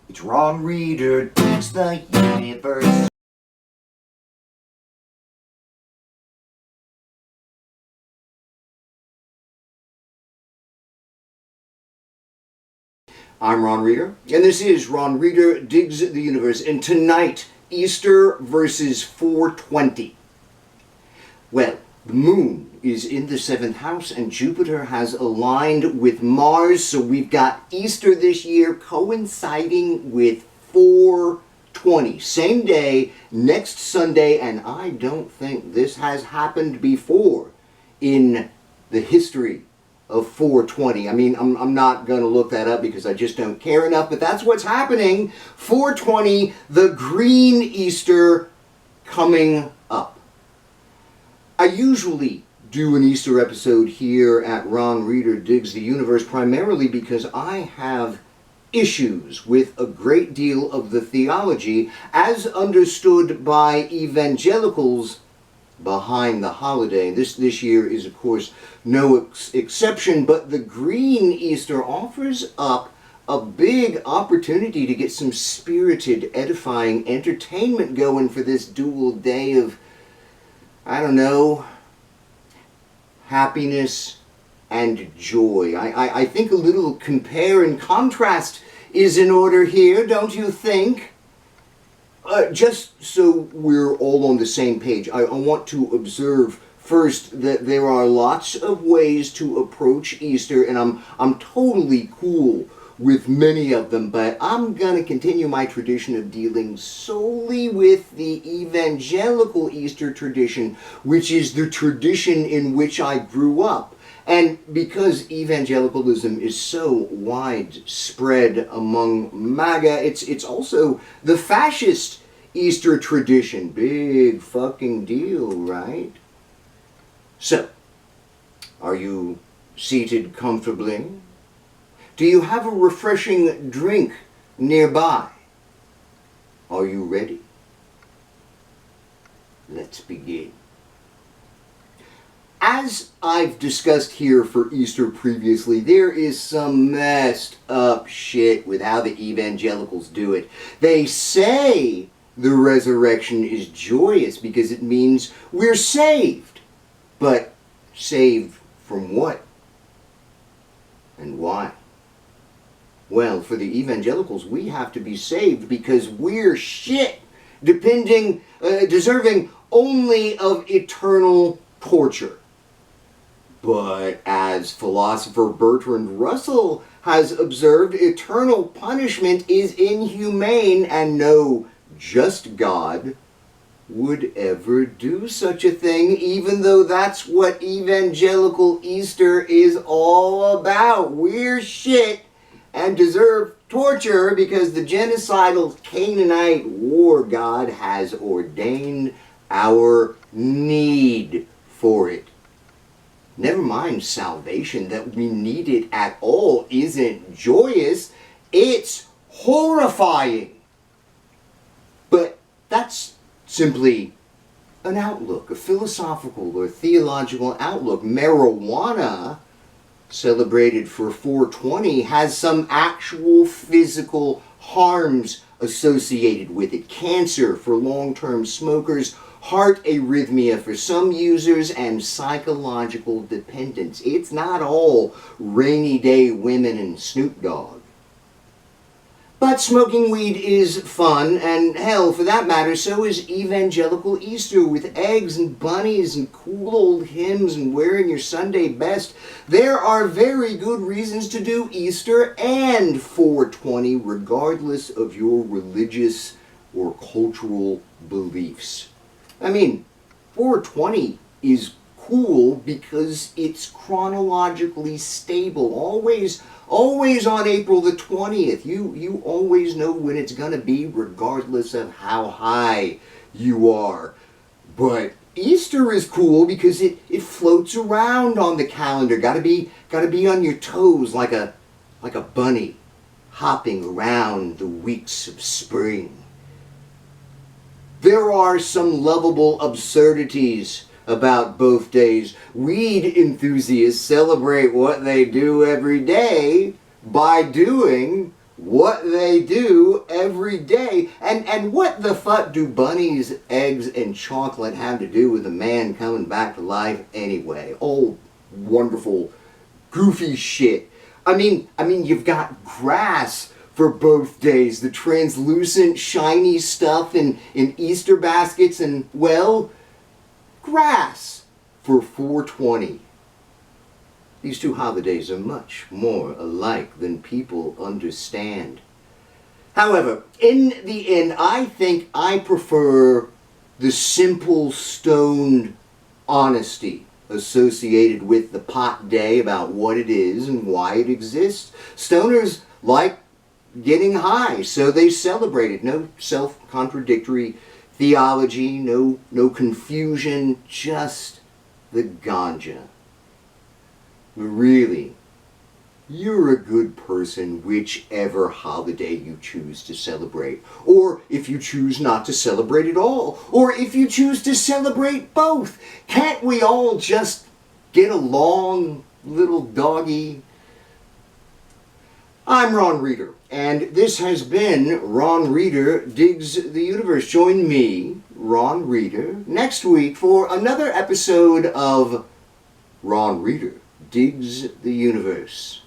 It's Ron Reader digs the universe. I'm Ron Reader, and this is Ron Reader Digs the Universe. And tonight, Easter versus 420. Well, the moon is in the 7th house, and Jupiter has aligned with Mars, so we've got Easter this year coinciding with 420. Same day, next Sunday, and I don't think this has happened before in the history of 420. I mean, I'm not going to look that up because I just don't care enough, but that's what's happening. 420, the green Easter coming up. I usually do an Easter episode here at Ron Reader Digs the Universe primarily because I have issues with a great deal of the theology as understood by evangelicals behind the holiday. This year is, of course, no exception, but the green Easter offers up a big opportunity to get some spirited, edifying entertainment going for this dual day of, I don't know, happiness and joy. I think a little compare and contrast is in order here, don't you think? Just so we're all on the same page, I want to observe first that there are lots of ways to approach Easter, and I'm totally cool with many of them, but I'm going to continue my tradition of dealing solely with the evangelical Easter tradition, which is the tradition in which I grew up. And because evangelicalism is so widespread among MAGA, it's also the fascist Easter tradition. Big fucking deal, right? So, are you seated comfortably? Do you have a refreshing drink nearby? Are you ready? Let's begin. As I've discussed here for Easter previously, there is some messed up shit with how the evangelicals do it. They say the resurrection is joyous because it means we're saved. But saved from what? And why? Well, for the evangelicals, we have to be saved because we're shit, deserving only of eternal torture. But as philosopher Bertrand Russell has observed, eternal punishment is inhumane, and no just God would ever do such a thing, even though that's what evangelical Easter is all about. We're shit and deserve torture because the genocidal Canaanite war god has ordained our need for it. Never mind salvation, that we need it at all isn't joyous, it's horrifying. But that's simply an outlook, a philosophical or theological outlook. Marijuana, celebrated for 420, has some actual physical harms associated with it. Cancer for long-term smokers, heart arrhythmia for some users, and psychological dependence. It's not all rainy day women and Snoop Dogg. But smoking weed is fun, and hell, for that matter, so is evangelical Easter with eggs and bunnies and cool old hymns and wearing your Sunday best. There are very good reasons to do Easter and 420, regardless of your religious or cultural beliefs. I mean, 420 is cool because it's chronologically stable. Always on April the 20th. You always know when it's going to be, regardless of how high you are. But Easter is cool because it floats around on the calendar. Gotta be on your toes like a bunny hopping around the weeks of spring. There are some lovable absurdities about both days. Weed enthusiasts celebrate what they do every day by doing what they do every day. And what the fuck do bunnies, eggs, and chocolate have to do with a man coming back to life anyway? Oh, wonderful, goofy shit. I mean, you've got grass for both days, the translucent, shiny stuff in Easter baskets, and, well, grass for 420. These two holidays are much more alike than people understand. However, in the end, I think I prefer the simple, stoned honesty associated with the pot day about what it is and why it exists. Stoners like getting high, so they celebrate it. No self-contradictory theology, no confusion, just the ganja. Really, you're a good person whichever holiday you choose to celebrate. Or if you choose not to celebrate at all. Or if you choose to celebrate both. Can't we all just get along, little doggy? I'm Ron Reader, and this has been Ron Reader Digs the Universe. Join me, Ron Reader, next week for another episode of Ron Reader Digs the Universe.